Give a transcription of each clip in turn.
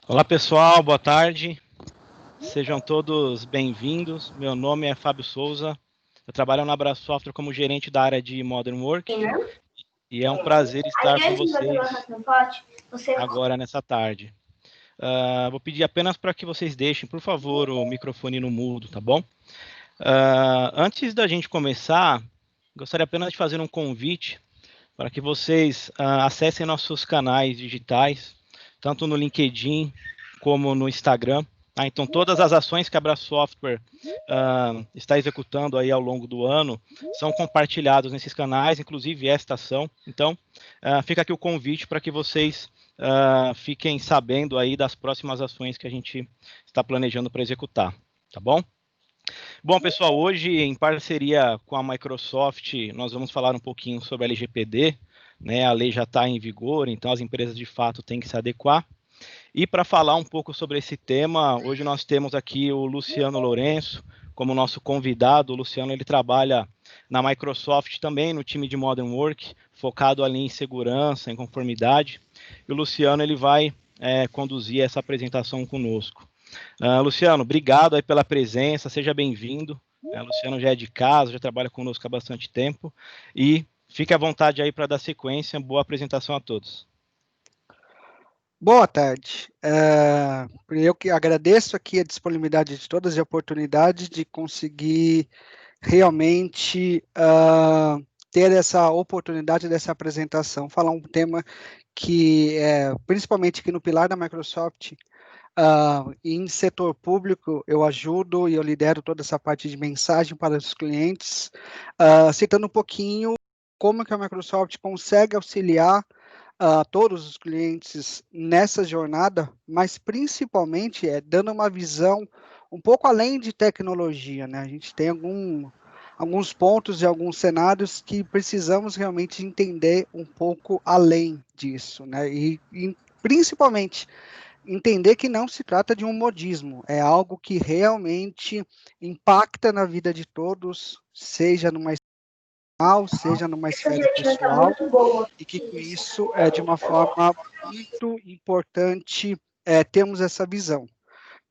Olá pessoal, boa tarde, sejam todos bem-vindos. Meu nome é Fábio Souza, eu trabalho na Abra Software como gerente da área de Modern Work e é um prazer estar com vocês agora nessa tarde. Vou pedir apenas para que vocês deixem, por favor, o microfone no mudo, tá bom? Antes da gente começar, gostaria apenas de fazer um convite para que vocês acessem nossos canais digitais, tanto no LinkedIn como no Instagram. Então, todas as ações que a Abra Software está executando aí ao longo do ano são compartilhadas nesses canais, inclusive esta ação. Então, fica aqui o convite para que vocês fiquem sabendo aí das próximas ações que a gente está planejando para executar, tá bom? Bom, pessoal, hoje, em parceria com a Microsoft, nós vamos falar um pouquinho sobre a LGPD, né? A lei já está em vigor, então as empresas de fato têm que se adequar. E para falar um pouco sobre esse tema, hoje nós temos aqui o Luciano Lourenço como nosso convidado. O Luciano, ele trabalha na Microsoft também, no time de Modern Work, focado ali em segurança, em conformidade. E o Luciano, ele vai conduzir essa apresentação conosco. Luciano, obrigado aí pela presença, seja bem-vindo. Luciano já é de casa, já trabalha conosco há bastante tempo. E fique à vontade aí para dar sequência. Boa apresentação a todos. Boa tarde. Eu que agradeço aqui a disponibilidade de todas e a oportunidade de conseguir realmente ter essa oportunidade dessa apresentação, falar um tema que, principalmente aqui no pilar da Microsoft, em setor público, eu ajudo e eu lidero toda essa parte de mensagem para os clientes, citando um pouquinho como que a Microsoft consegue auxiliar todos os clientes nessa jornada, mas principalmente dando uma visão um pouco além de tecnologia, né? A gente tem alguns pontos e alguns cenários que precisamos realmente entender um pouco além disso, né? E principalmente entender que não se trata de um modismo, é algo que realmente impacta na vida de todos, seja numa esfera pessoal, e que com isso, de uma forma muito importante, termos essa visão.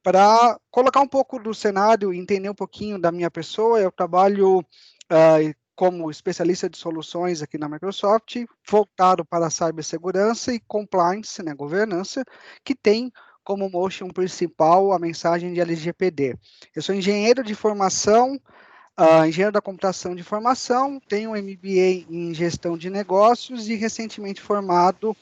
Para colocar um pouco do cenário e entender um pouquinho da minha pessoa, eu trabalho como especialista de soluções aqui na Microsoft, voltado para a cibersegurança e compliance, né, governança, que tem como motion principal a mensagem de LGPD. Eu sou engenheiro de formação, engenheiro da computação de informação, tenho um MBA em gestão de negócios e recentemente formado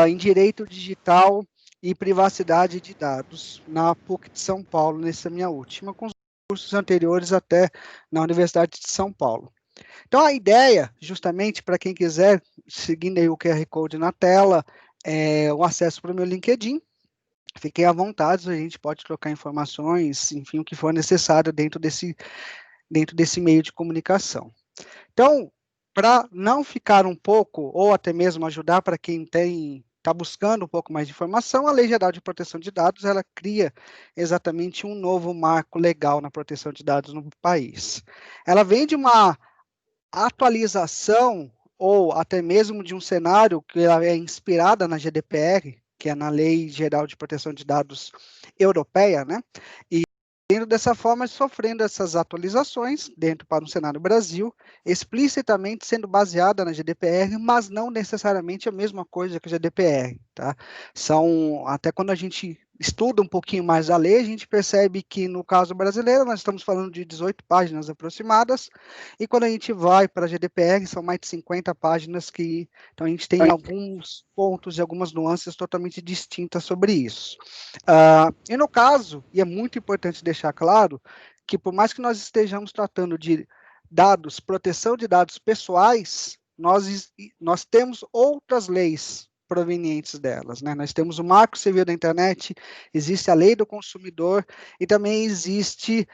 em direito digital e privacidade de dados na PUC de São Paulo, nessa minha última, com os cursos anteriores até na Universidade de São Paulo. Então, a ideia, justamente para quem quiser, seguindo aí o QR Code na tela, é o acesso para o meu LinkedIn. Fiquem à vontade, a gente pode trocar informações, enfim, o que for necessário dentro desse meio de comunicação. Então, para não ficar um pouco, ou até mesmo ajudar para quem está buscando um pouco mais de informação, a Lei Geral de Proteção de Dados, ela cria exatamente um novo marco legal na proteção de dados no país. Ela vem de uma atualização, ou até mesmo de um cenário que ela é inspirada na GDPR, que é na Lei Geral de Proteção de Dados Europeia, né? E dessa forma, sofrendo essas atualizações dentro para o cenário Brasil, explicitamente sendo baseada na GDPR, mas não necessariamente a mesma coisa que a GDPR, tá? Até quando a gente estuda um pouquinho mais a lei, a gente percebe que no caso brasileiro nós estamos falando de 18 páginas aproximadas, e quando a gente vai para a GDPR são mais de 50 páginas então a gente tem alguns pontos e algumas nuances totalmente distintas sobre isso. E no caso, e é muito importante deixar claro, que por mais que nós estejamos tratando de dados, proteção de dados pessoais, nós temos outras leis provenientes delas, né? Nós temos o Marco Civil da Internet, existe a Lei do Consumidor e também existe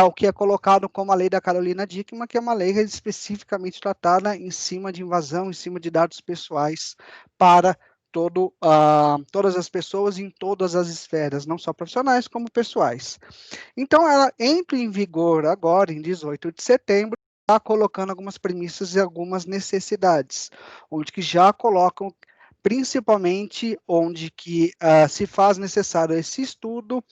o que é colocado como a Lei da Carolina Dickmann, que é uma lei especificamente tratada em cima de invasão, em cima de dados pessoais para todas as pessoas em todas as esferas, não só profissionais como pessoais. Então, ela entra em vigor agora, em 18 de setembro, está colocando algumas premissas e algumas necessidades, onde que já colocam principalmente onde que se faz necessário esse estudo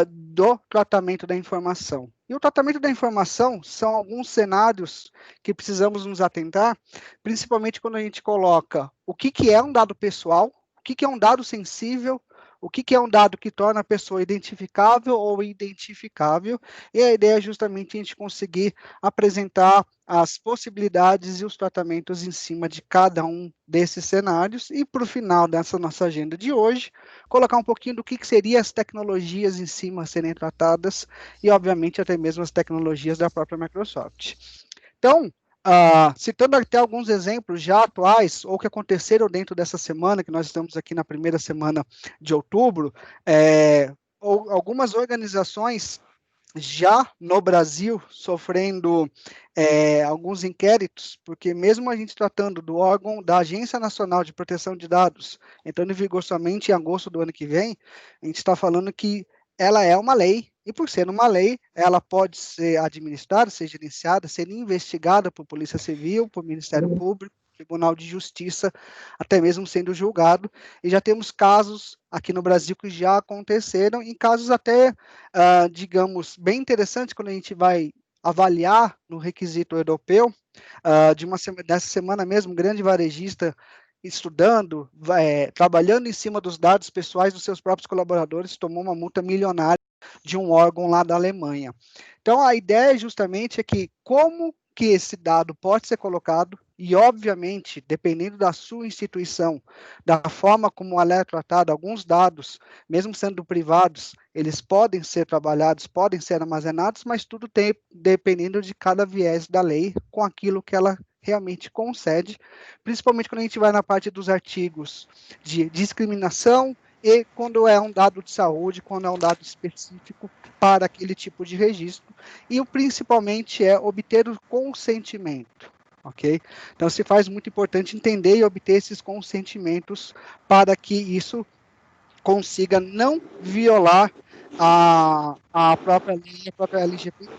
do tratamento da informação. E o tratamento da informação são alguns cenários que precisamos nos atentar, principalmente quando a gente coloca o que é um dado pessoal, o que é um dado sensível, o que é um dado que torna a pessoa identificável ou identificável, e a ideia é justamente a gente conseguir apresentar as possibilidades e os tratamentos em cima de cada um desses cenários, e para o final dessa nossa agenda de hoje, colocar um pouquinho do que seriam as tecnologias em cima a serem tratadas, e obviamente até mesmo as tecnologias da própria Microsoft. Então, citando até alguns exemplos já atuais, ou que aconteceram dentro dessa semana, que nós estamos aqui na primeira semana de outubro, algumas organizações já no Brasil sofrendo alguns inquéritos, porque mesmo a gente tratando do órgão da Agência Nacional de Proteção de Dados, entrando em vigor somente em agosto do ano que vem, a gente está falando que ela é uma lei, e por ser uma lei, ela pode ser administrada, ser gerenciada, ser investigada por Polícia Civil, por Ministério Público, Tribunal de Justiça, até mesmo sendo julgado, e já temos casos aqui no Brasil que já aconteceram, em casos até, digamos, bem interessantes, quando a gente vai avaliar no requisito europeu, dessa semana mesmo, um grande varejista estudando, trabalhando em cima dos dados pessoais dos seus próprios colaboradores, tomou uma multa milionária de um órgão lá da Alemanha. Então, a ideia justamente é que como que esse dado pode ser colocado, e obviamente, dependendo da sua instituição, da forma como ela é tratada, alguns dados, mesmo sendo privados, eles podem ser trabalhados, podem ser armazenados, mas tudo tem, dependendo de cada viés da lei, com aquilo que ela realmente concede, principalmente quando a gente vai na parte dos artigos de discriminação e quando é um dado de saúde, quando é um dado específico para aquele tipo de registro, e o principalmente é obter o consentimento, ok? Então, se faz muito importante entender e obter esses consentimentos para que isso consiga não violar a própria lei, a própria LGPD.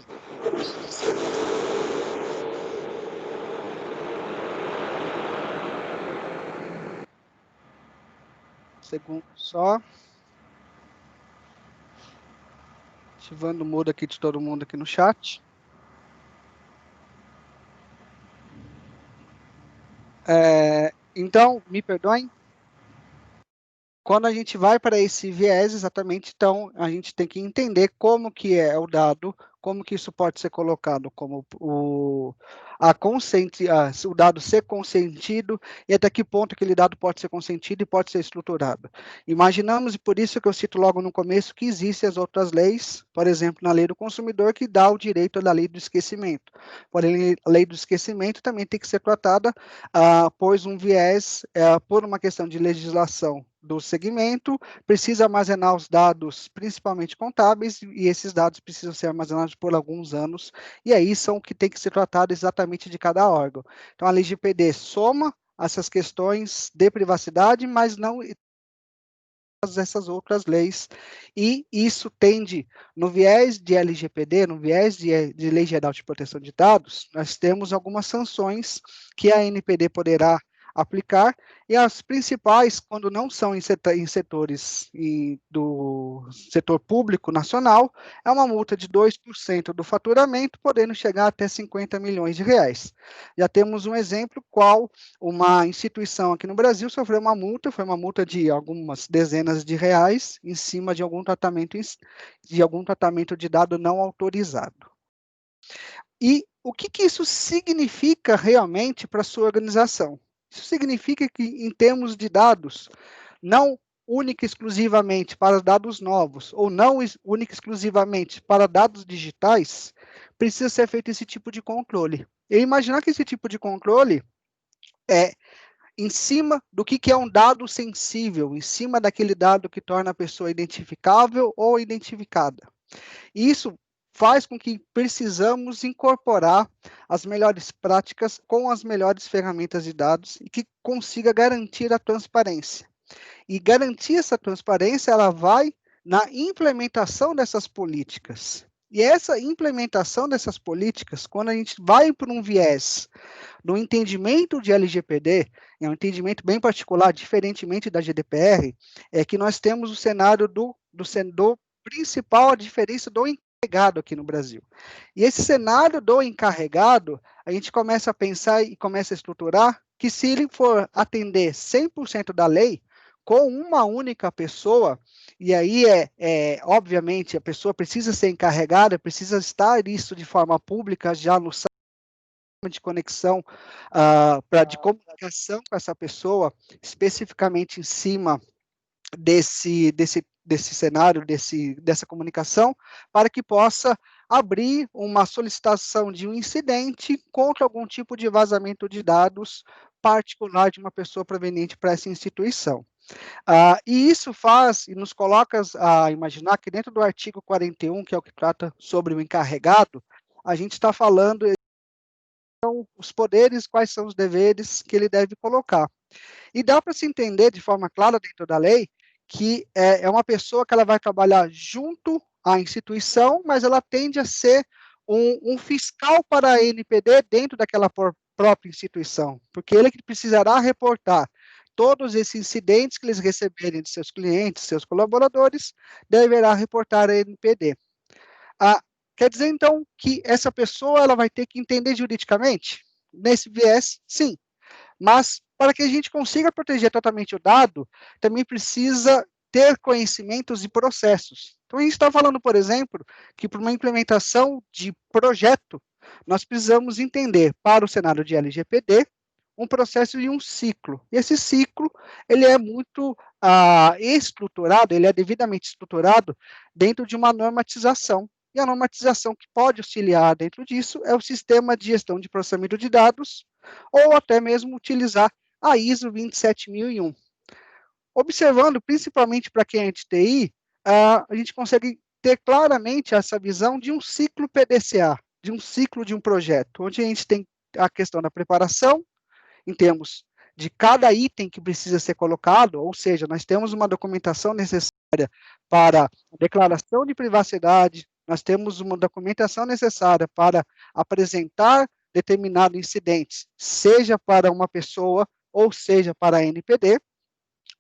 Segundo só. Ativando o modo aqui de todo mundo aqui no chat. Então, me perdoem. Quando a gente vai para esse viés, exatamente, então, a gente tem que entender como que é o dado, como que isso pode ser colocado como o dado ser consentido e até que ponto aquele dado pode ser consentido e pode ser estruturado. Imaginamos, e por isso que eu cito logo no começo, que existem as outras leis, por exemplo, na lei do consumidor, que dá o direito da lei do esquecimento. Porém, a lei do esquecimento também tem que ser tratada, pois um viés, por uma questão de legislação do segmento, precisa armazenar os dados, principalmente contábeis, e esses dados precisam ser armazenados por alguns anos, e aí são o que tem que ser tratado exatamente de cada órgão. Então, a LGPD soma essas questões de privacidade, mas não essas outras leis, e isso tende, no viés de LGPD, no viés de Lei Geral de Proteção de Dados, nós temos algumas sanções que a ANPD poderá aplicar, e as principais, quando não são em setores do setor público nacional, é uma multa de 2% do faturamento, podendo chegar até 50 milhões de reais. Já temos um exemplo, qual uma instituição aqui no Brasil sofreu uma multa, foi uma multa de algumas dezenas de reais, em cima de algum tratamento de dado não autorizado. E o que isso significa realmente para a sua organização? Isso significa que, em termos de dados, não única e exclusivamente para dados novos, ou não única e exclusivamente para dados digitais, precisa ser feito esse tipo de controle. E imaginar que esse tipo de controle é em cima do que é um dado sensível, em cima daquele dado que torna a pessoa identificável ou identificada. Isso faz com que precisamos incorporar as melhores práticas com as melhores ferramentas de dados e que consiga garantir a transparência. E garantir essa transparência, ela vai na implementação dessas políticas. E essa implementação dessas políticas, quando a gente vai para um viés do entendimento de LGPD, é um entendimento bem particular, diferentemente da GDPR, é que nós temos o cenário do principal, a diferença do encarregado aqui no Brasil. E esse cenário do encarregado, a gente começa a pensar e começa a estruturar que se ele for atender 100% da lei, com uma única pessoa, e aí obviamente, a pessoa precisa ser encarregada, precisa estar isso de forma pública já no de conexão, de comunicação com essa pessoa, especificamente em cima desse cenário, dessa comunicação, para que possa abrir uma solicitação de um incidente contra algum tipo de vazamento de dados particular de uma pessoa proveniente para essa instituição. E isso faz e nos coloca a imaginar que dentro do artigo 41, que é o que trata sobre o encarregado, a gente está falando os poderes, quais são os deveres que ele deve colocar. E dá para se entender de forma clara dentro da lei que é uma pessoa que ela vai trabalhar junto à instituição, mas ela tende a ser um fiscal para a NPD dentro daquela própria instituição, porque ele que precisará reportar todos esses incidentes que eles receberem de seus clientes, seus colaboradores, deverá reportar à NPD. Quer dizer, então, que essa pessoa ela vai ter que entender juridicamente? Nesse viés, sim. Mas, para que a gente consiga proteger totalmente o dado, também precisa ter conhecimentos e processos. Então, a gente está falando, por exemplo, que para uma implementação de projeto, nós precisamos entender, para o cenário de LGPD, um processo e um ciclo. E esse ciclo, ele é muito estruturado, ele é devidamente estruturado dentro de uma normatização. E a normatização que pode auxiliar dentro disso é o sistema de gestão de processamento de dados, ou até mesmo utilizar a ISO 27001. Observando, principalmente para quem é de TI, a gente consegue ter claramente essa visão de um ciclo PDCA, de um ciclo de um projeto, onde a gente tem a questão da preparação, em termos de cada item que precisa ser colocado, ou seja, nós temos uma documentação necessária para a declaração de privacidade, nós temos uma documentação necessária para apresentar determinado incidente, seja para uma pessoa ou seja para a NPD,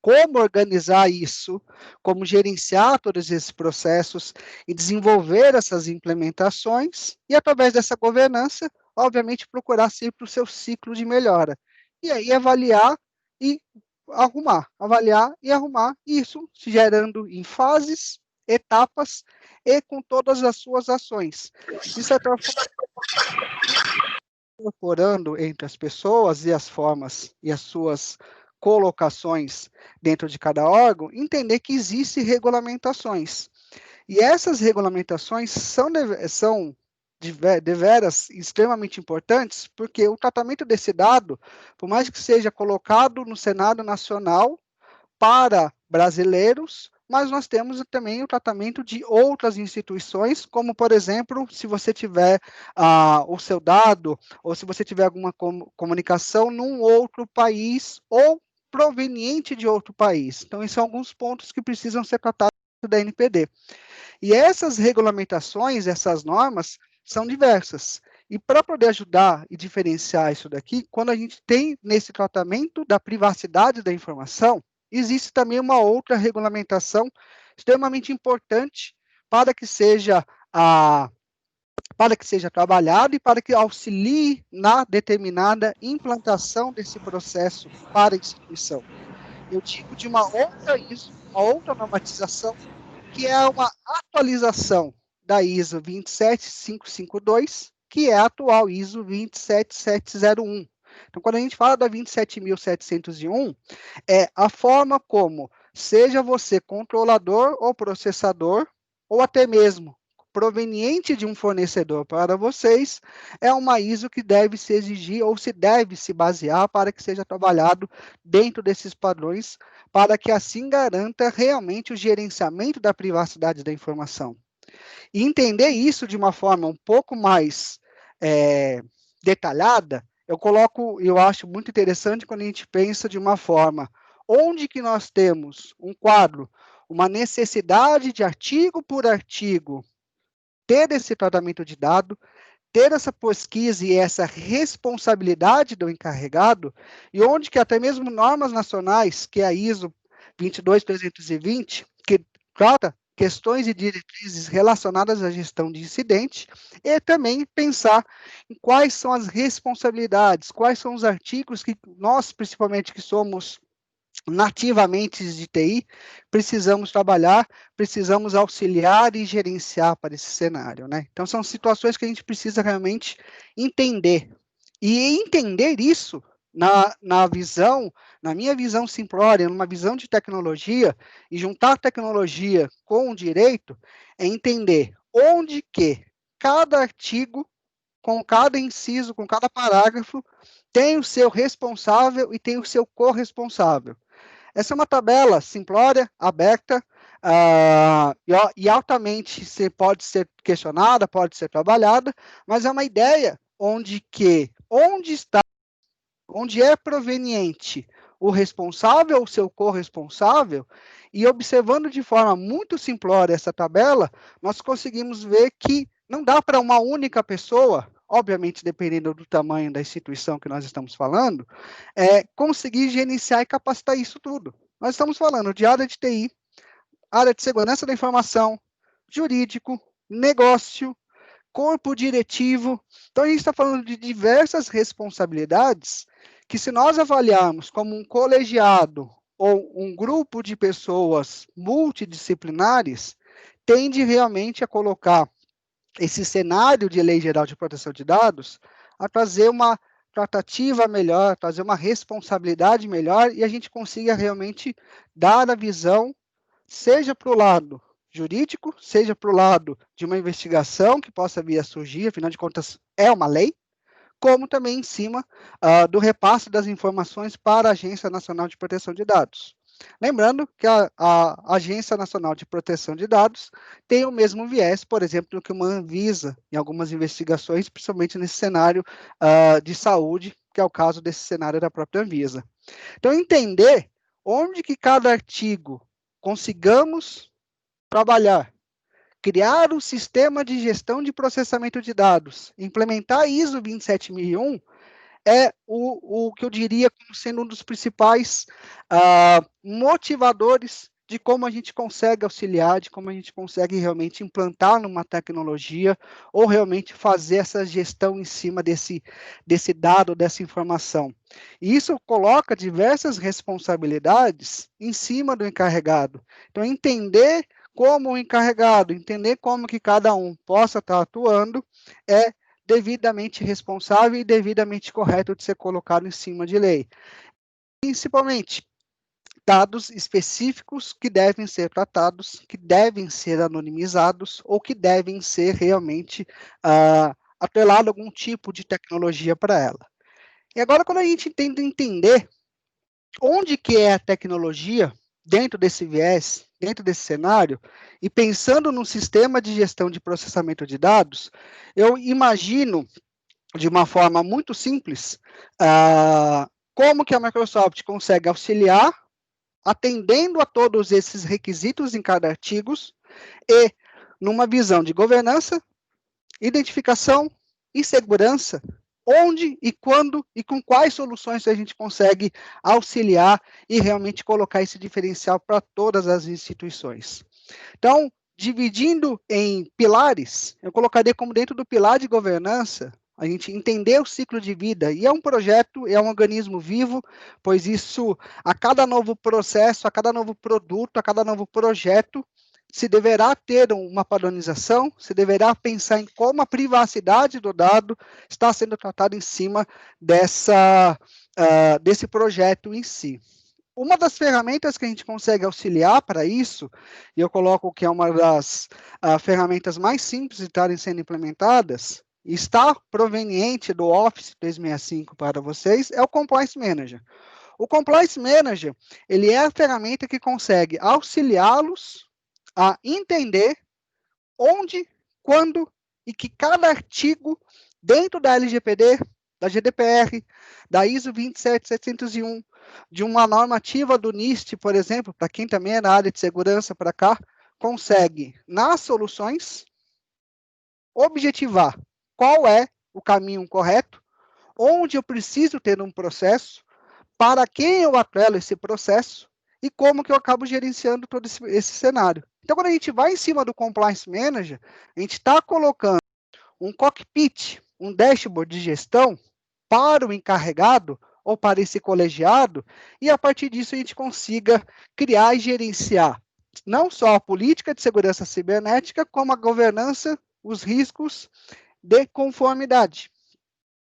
como organizar isso, como gerenciar todos esses processos e desenvolver essas implementações, e através dessa governança, obviamente, procurar sempre o seu ciclo de melhora. E aí avaliar e avaliar e arrumar, isso se gerando em fases, etapas e com todas as suas ações. Isso é incorporando entre as pessoas e as formas e as suas colocações dentro de cada órgão, entender que existem regulamentações. E essas regulamentações são deveras extremamente importantes, porque o tratamento desse dado, por mais que seja colocado no Senado Nacional para brasileiros, mas nós temos também o tratamento de outras instituições, como, por exemplo, se você tiver o seu dado, ou se você tiver alguma comunicação num outro país, ou proveniente de outro país. Então, esses são alguns pontos que precisam ser tratados da NPD. E essas regulamentações, essas normas, são diversas. E para poder ajudar e diferenciar isso daqui, quando a gente tem nesse tratamento da privacidade da informação, existe também uma outra regulamentação extremamente importante para que seja trabalhado e para que auxilie na determinada implantação desse processo para a instituição. Eu digo de uma outra normatização, que é uma atualização da ISO 27552, que é a atual ISO 27701. Então, quando a gente fala da 27.701, é a forma como, seja você controlador ou processador, ou até mesmo proveniente de um fornecedor para vocês, é uma ISO que deve se exigir ou se deve se basear para que seja trabalhado dentro desses padrões, para que assim garanta realmente o gerenciamento da privacidade da informação. E entender isso de uma forma um pouco mais detalhada, eu acho muito interessante quando a gente pensa de uma forma onde que nós temos um quadro, uma necessidade de artigo por artigo, ter esse tratamento de dado, ter essa pesquisa e essa responsabilidade do encarregado, e onde que até mesmo normas nacionais, que é a ISO 22320, que trata questões e diretrizes relacionadas à gestão de incidente, e também pensar em quais são as responsabilidades, quais são os artigos que nós, principalmente que somos nativamente de TI, precisamos trabalhar, precisamos auxiliar e gerenciar para esse cenário, né? Então, são situações que a gente precisa realmente entender. E entender isso na visão, na minha visão simplória, numa visão de tecnologia, e juntar tecnologia com o direito, é entender onde que cada artigo, com cada inciso, com cada parágrafo, tem o seu responsável e tem o seu corresponsável. Essa é uma tabela simplória, aberta, e altamente pode ser questionada, pode ser trabalhada, mas é uma ideia onde é proveniente o responsável, o seu corresponsável, e observando de forma muito simplória essa tabela, nós conseguimos ver que não dá para uma única pessoa, obviamente dependendo do tamanho da instituição que nós estamos falando, conseguir gerenciar e capacitar isso tudo. Nós estamos falando de área de TI, área de segurança da informação, jurídico, negócio, corpo diretivo. Então, a gente está falando de diversas responsabilidades que, se nós avaliarmos como um colegiado ou um grupo de pessoas multidisciplinares, tende realmente a colocar esse cenário de Lei Geral de Proteção de Dados a trazer uma tratativa melhor, trazer uma responsabilidade melhor e a gente consiga realmente dar a visão, seja para o lado jurídico, seja para o lado de uma investigação que possa vir a surgir, afinal de contas, é uma lei, como também em cima do repasse das informações para a Agência Nacional de Proteção de Dados. Lembrando que a Agência Nacional de Proteção de Dados tem o mesmo viés, por exemplo, do que uma Anvisa em algumas investigações, principalmente nesse cenário de saúde, que é o caso desse cenário da própria Anvisa. Então, entender onde que cada artigo consigamos trabalhar, criar um sistema de gestão de processamento de dados, implementar a ISO 27001, é o que eu diria como sendo um dos principais motivadores de como a gente consegue auxiliar, de como a gente consegue realmente implantar numa tecnologia ou realmente fazer essa gestão em cima desse dado, dessa informação. E isso coloca diversas responsabilidades em cima do encarregado. Então, entender como o encarregado, entender como que cada um possa estar atuando, é devidamente responsável e devidamente correto de ser colocado em cima de lei. Principalmente, dados específicos que devem ser tratados, que devem ser anonimizados ou que devem ser realmente atrelado a algum tipo de tecnologia para ela. E agora, quando a gente tenta entender onde que é a tecnologia dentro desse viés, dentro desse cenário, e pensando num sistema de gestão de processamento de dados, eu imagino de uma forma muito simples, como que a Microsoft consegue auxiliar, atendendo a todos esses requisitos em cada artigo, e numa visão de governança, identificação e segurança, onde e quando e com quais soluções a gente consegue auxiliar e realmente colocar esse diferencial para todas as instituições. Então, dividindo em pilares, eu colocaria como dentro do pilar de governança, a gente entender o ciclo de vida, e é um projeto, é um organismo vivo, pois isso, a cada novo processo, a cada novo produto, a cada novo projeto, se deverá ter uma padronização, se deverá pensar em como a privacidade do dado está sendo tratada em cima desse projeto em si. Uma das ferramentas que a gente consegue auxiliar para isso, e eu coloco que é uma das ferramentas mais simples de estarem sendo implementadas, está proveniente do Office 365 para vocês, é o Compliance Manager. O Compliance Manager, ele é a ferramenta que consegue auxiliá-los a entender onde, quando e que cada artigo dentro da LGPD, da GDPR, da ISO 27701, de uma normativa do NIST, por exemplo, para quem também é na área de segurança para cá, consegue, nas soluções, objetivar qual é o caminho correto, onde eu preciso ter um processo, para quem eu atrelo esse processo e como que eu acabo gerenciando todo esse cenário. Então, quando a gente vai em cima do Compliance Manager, a gente está colocando um cockpit, um dashboard de gestão para o encarregado ou para esse colegiado, e a partir disso a gente consiga criar e gerenciar não só a política de segurança cibernética, como a governança, os riscos de conformidade.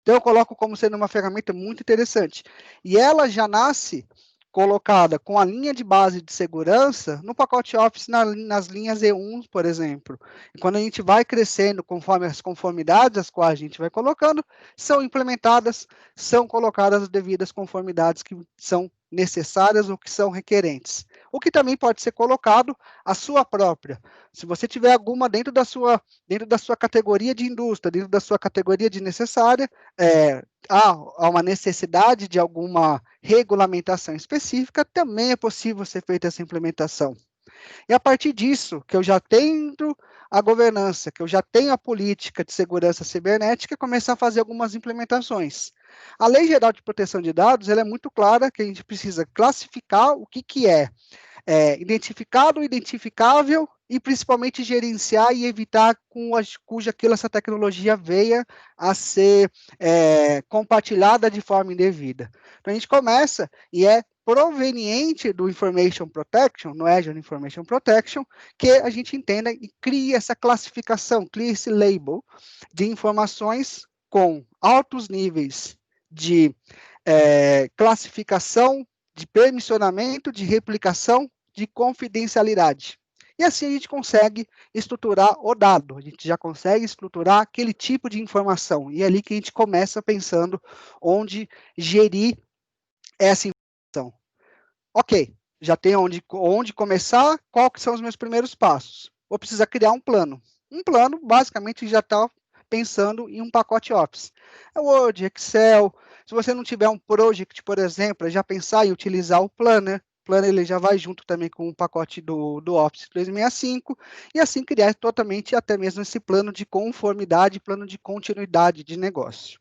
Então, eu coloco como sendo uma ferramenta muito interessante. E ela já nasce colocada com a linha de base de segurança no pacote Office nas linhas E1, por exemplo. E quando a gente vai crescendo conforme as conformidades as quais a gente vai colocando, são implementadas, são colocadas as devidas conformidades que são necessárias ou que são requerentes. O que também pode ser colocado a sua própria. Se você tiver alguma dentro da sua categoria de indústria, dentro da sua categoria de necessária, há uma necessidade de alguma regulamentação específica, também é possível ser feita essa implementação. E a partir disso, que eu já tenho a governança, que eu já tenho a política de segurança cibernética, começar a fazer algumas implementações. A Lei Geral de Proteção de Dados, ela é muito clara que a gente precisa classificar o que é identificado, identificável e principalmente gerenciar e evitar cuja essa tecnologia venha a ser compartilhada de forma indevida. Então a gente começa e é proveniente do Information Protection, no Azure Information Protection, que a gente entenda e crie essa classificação, crie esse label de informações com altos níveis de classificação, de permissionamento, de replicação, de confidencialidade. E assim a gente consegue estruturar o dado, a gente já consegue estruturar aquele tipo de informação. E é ali que a gente começa pensando onde gerir essa informação. Ok, já tem onde começar, quais são os meus primeiros passos? Vou precisar criar um plano. Um plano, basicamente, já está pensando em um pacote Office. Word, Excel. Se você não tiver um project, por exemplo, já pensar em utilizar o Planner. O Planner ele já vai junto também com o pacote do Office 365, e assim criar totalmente até mesmo esse plano de conformidade, plano de continuidade de negócio.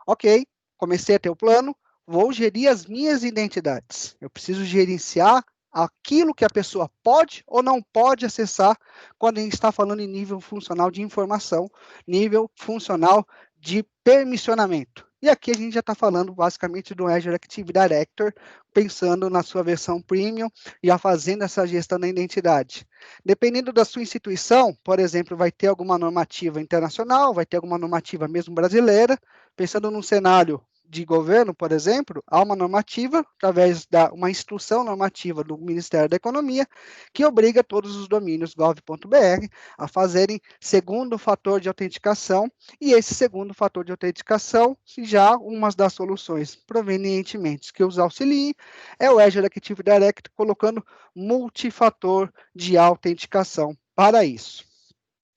Ok, comecei a ter o plano, vou gerir as minhas identidades. Eu preciso gerenciar aquilo que a pessoa pode ou não pode acessar quando a gente está falando em nível funcional de informação, nível funcional de permissionamento. E aqui a gente já está falando basicamente do Azure Active Director, pensando na sua versão premium, já fazendo essa gestão da identidade. Dependendo da sua instituição, por exemplo, vai ter alguma normativa internacional, vai ter alguma normativa mesmo brasileira. Pensando num cenário de governo, por exemplo, há uma normativa, através de uma instrução normativa do Ministério da Economia, que obriga todos os domínios gov.br a fazerem segundo fator de autenticação, e esse segundo fator de autenticação, já uma das soluções provenientemente que os auxiliem, é o Azure Active Directory colocando multifator de autenticação para isso.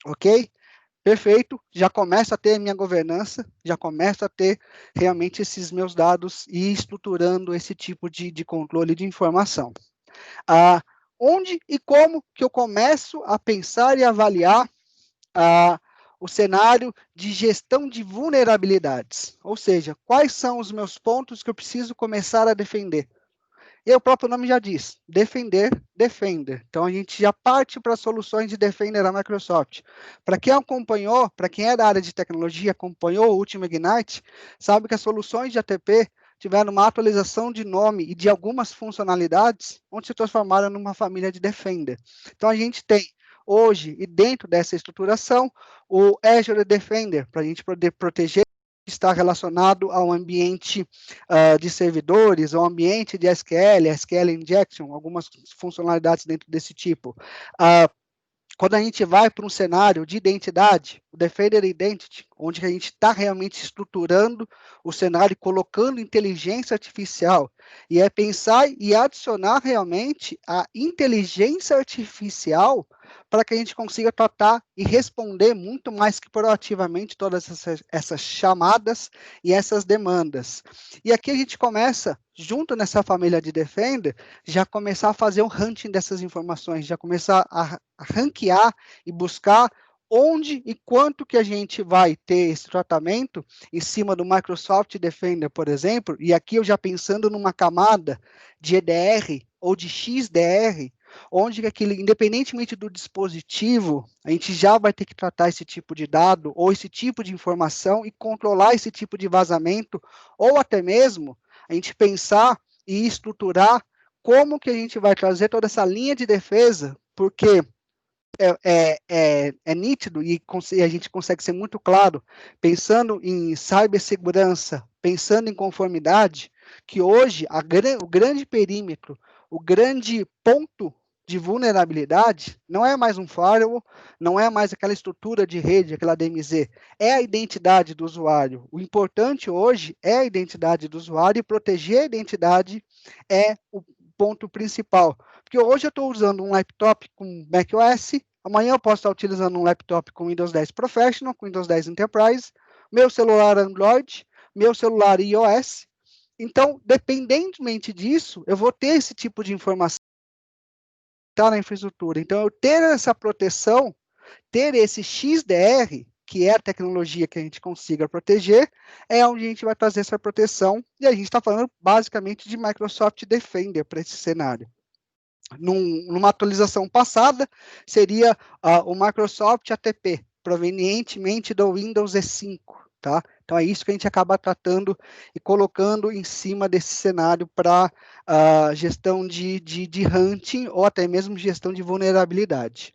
Ok? Perfeito, já começo a ter a minha governança, já começo a ter realmente esses meus dados e estruturando esse tipo de controle de informação. Onde e como que eu começo a pensar e avaliar o cenário de gestão de vulnerabilidades? Ou seja, quais são os meus pontos que eu preciso começar a defender? E o próprio nome já diz, defender, Defender. Então, a gente já parte para soluções de Defender da Microsoft. Para quem acompanhou, para quem é da área de tecnologia, acompanhou o último Ignite, sabe que as soluções de ATP tiveram uma atualização de nome e de algumas funcionalidades, onde se transformaram numa família de Defender. Então, a gente tem hoje, e dentro dessa estruturação, o Azure Defender, para a gente poder proteger está relacionado ao ambiente de servidores, ao ambiente de SQL, SQL Injection, algumas funcionalidades dentro desse tipo. Quando a gente vai para um cenário de identidade, o Defender Identity, onde a gente está realmente estruturando o cenário e colocando inteligência artificial, e é pensar e adicionar realmente a inteligência artificial para que a gente consiga tratar e responder muito mais que proativamente todas essas chamadas e essas demandas. E aqui a gente começa, junto nessa família de Defender, já começar a fazer um hunting dessas informações, já começar a ranquear e buscar onde e quanto que a gente vai ter esse tratamento em cima do Microsoft Defender, por exemplo, e aqui eu já pensando numa camada de EDR ou de XDR, onde aquele, independentemente do dispositivo, a gente já vai ter que tratar esse tipo de dado ou esse tipo de informação e controlar esse tipo de vazamento, ou até mesmo a gente pensar e estruturar como que a gente vai trazer toda essa linha de defesa, porque é nítido e a gente consegue ser muito claro, pensando em cibersegurança, pensando em conformidade, que hoje o grande perímetro, o grande ponto de vulnerabilidade não é mais um firewall, não é mais aquela estrutura de rede, aquela DMZ, é a identidade do usuário. O importante hoje é a identidade do usuário e proteger a identidade é o ponto principal. Porque hoje eu estou usando um laptop com macOS, amanhã eu posso estar utilizando um laptop com Windows 10 Professional, com Windows 10 Enterprise, meu celular Android, meu celular iOS. Então, dependentemente disso, eu vou ter esse tipo de informação na infraestrutura. Então, eu ter essa proteção, ter esse XDR, que é a tecnologia que a gente consiga proteger, é onde a gente vai trazer essa proteção, e a gente está falando basicamente de Microsoft Defender para esse cenário. Numa atualização passada, seria o Microsoft ATP, provenientemente do Windows E5, tá? Então, é isso que a gente acaba tratando e colocando em cima desse cenário para gestão de hunting ou até mesmo gestão de vulnerabilidade.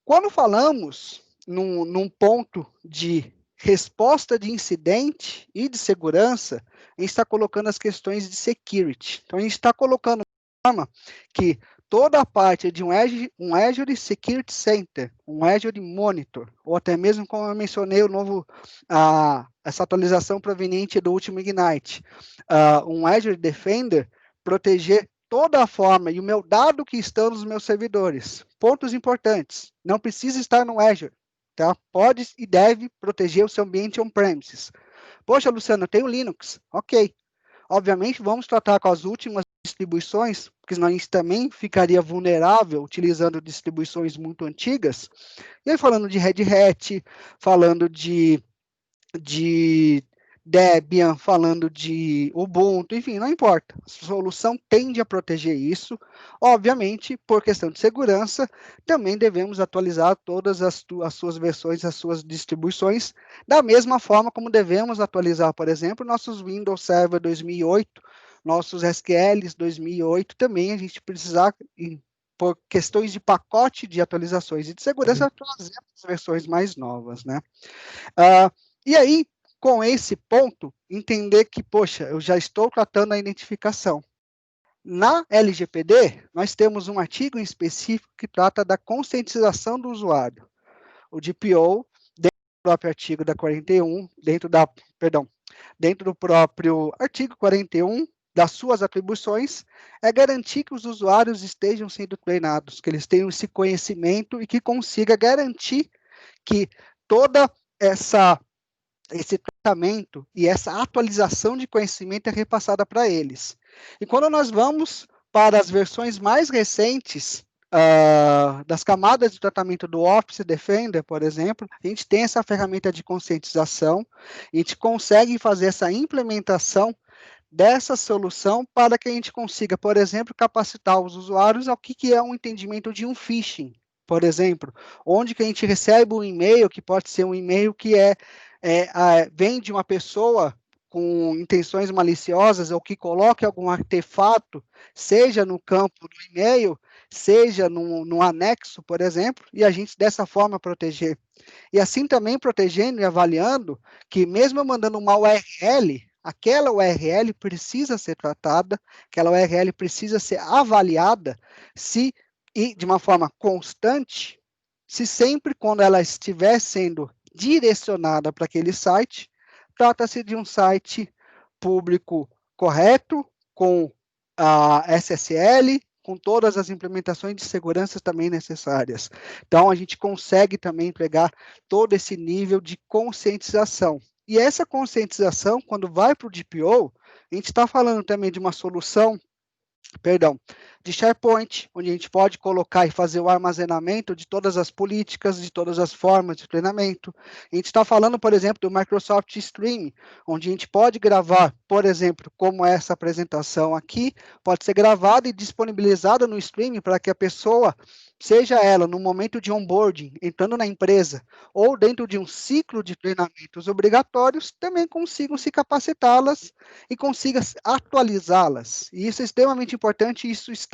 Quando falamos num ponto de resposta de incidente e de segurança, a gente está colocando as questões de security. Então, a gente está colocando forma que toda a parte de um Azure Security Center, um Azure Monitor, ou até mesmo, como eu mencionei, essa atualização proveniente do último Ignite, um Azure Defender, proteger toda a forma e o meu dado que está nos meus servidores. Pontos importantes, não precisa estar no Azure, tá? Pode e deve proteger o seu ambiente on-premises. Poxa, Luciano, eu tenho Linux. Ok. Obviamente, vamos tratar com as últimas distribuições, porque senão a gente também ficaria vulnerável utilizando distribuições muito antigas. E aí, falando de Red Hat, falando de Debian, falando de Ubuntu, enfim, não importa. A solução tende a proteger isso. Obviamente, por questão de segurança, também devemos atualizar todas as suas versões, as suas distribuições, da mesma forma como devemos atualizar, por exemplo, nossos Windows Server 2008, nossos SQLs 2008, também a gente precisar, por questões de pacote de atualizações e de segurança, trazer as versões mais novas, né? E aí, com esse ponto, entender que, poxa, eu já estou tratando a identificação. Na LGPD, nós temos um artigo em específico que trata da conscientização do usuário. O DPO, dentro do próprio artigo da 41, dentro do próprio artigo 41, das suas atribuições, é garantir que os usuários estejam sendo treinados, que eles tenham esse conhecimento e que consiga garantir que toda esse tratamento e essa atualização de conhecimento é repassada para eles. E quando nós vamos para as versões mais recentes das camadas de tratamento do Office Defender, por exemplo, a gente tem essa ferramenta de conscientização, a gente consegue fazer essa implementação dessa solução para que a gente consiga, por exemplo, capacitar os usuários ao que é um entendimento de um phishing, por exemplo, onde que a gente recebe um e-mail, que pode ser um e-mail que vem de uma pessoa com intenções maliciosas ou que coloque algum artefato, seja no campo do e-mail, seja no anexo, por exemplo, e a gente dessa forma proteger. E assim também protegendo e avaliando que mesmo eu mandando uma URL, aquela URL precisa ser tratada, aquela URL precisa ser avaliada e de uma forma constante, se sempre quando ela estiver sendo direcionada para aquele site, trata-se de um site público correto, com a SSL, com todas as implementações de segurança também necessárias. Então, a gente consegue também entregar todo esse nível de conscientização. E essa conscientização, quando vai para o DPO, a gente está falando também de uma solução de SharePoint, onde a gente pode colocar e fazer o armazenamento de todas as políticas, de todas as formas de treinamento. A gente está falando, por exemplo, do Microsoft Stream, onde a gente pode gravar, por exemplo, como essa apresentação aqui, pode ser gravada e disponibilizada no streaming para que a pessoa, seja ela no momento de onboarding, entrando na empresa, ou dentro de um ciclo de treinamentos obrigatórios, também consigam se capacitá-las e consiga atualizá-las. E isso é extremamente importante, isso está